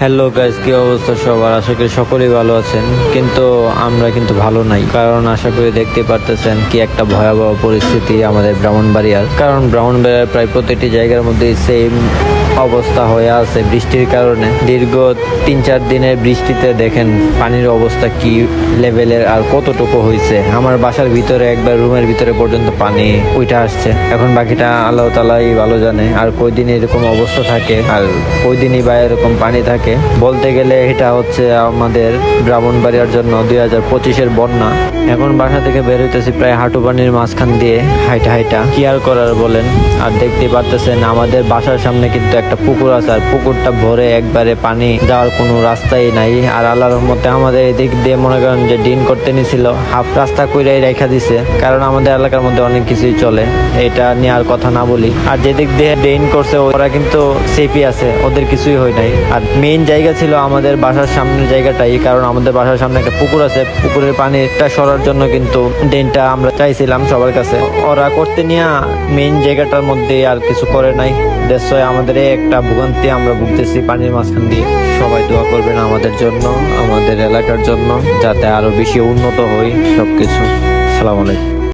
Hello guys, কি অবস্থা সবার? আশা করি সকলেই ভালো আছেন, কিন্তু আমরা কিন্তু ভালো নাই। কারণ আশা করি দেখতে পারতেছেন কি একটা ভয়াবহ পরিস্থিতি আমাদের ব্রাহ্মণবাড়িয়ার। কারণ ব্রাহ্মণবাড়িয়ার প্রায় প্রতিটি জায়গার মধ্যে সেম অবস্থা হয়ে আছে বৃষ্টির কারণে। দীর্ঘ 3-4 দিনের বৃষ্টিতে দেখেন পানির অবস্থা কি লেভেলের আর কতটুকু হয়েছে। আমার বাসার ভিতরে একবার রুমের ভিতরে পর্যন্ত পানি উঠে আসছে। এখন বাকিটা আল্লাহ তাআলাই ভালো জানে আর কয়দিন এরকম অবস্থা থাকে আর কয়দিনই বা এরকম পানি থাকে। বলতে গেলে এটা হচ্ছে আমাদের ব্রাহ্মণবাড়িয়ার জন্য 2025-এর বন্যা। এখন বাসা থেকে বের হইতেছি প্রায় হাঁটু পানির মাঝখান দিয়ে হাইটা হাইটা, কি আর করার বলেন। আর দেখতে পারতেছেন আমাদের বাসার সামনে কিন্তু একটা পুকুর আছে, আর পুকুরটা ভরে একবারে পানি যাওয়ার কোনো রাস্তাই নাই। আর আল্লাহর রহমতে আমাদের এদিক দিয়ে মনে করেন যে ডিন করতে নিছিল, হাফ রাস্তা কইরাই রেখা দিছে। কারণ আমাদের এলাকার মধ্যে অনেক কিছুই চলে, এটা নিয়ে আর কথা না বলি। আর যেদিক দিয়ে ড্রেন করছে ওরা কিন্তু সেফই আছে, ওদের কিছুই হয় নাই। আর মেইন জায়গা ছিল আমাদের বাসার সামনের জায়গাটাই, কারণ আমাদের বাসার সামনে একটা পুকুর আছে। পুকুরের পানিটা সরার জন্য কিন্তু ড্রেনটা আমরা চাইছিলাম সবার কাছে, ওরা করতে নিয়ে মেইন জায়গাটার মধ্যে আর কিছু করে নাই। দেশে আমাদের একটা ভোগান্তি আমরা ভুগতেছি পানির মাঝখান দিয়ে। সবাই দোয়া করবেন আমাদের জন্য, আমাদের এলাকার জন্য, যাতে আরো বেশি উন্নত হই সবকিছু। আসসালামু আলাইকুম।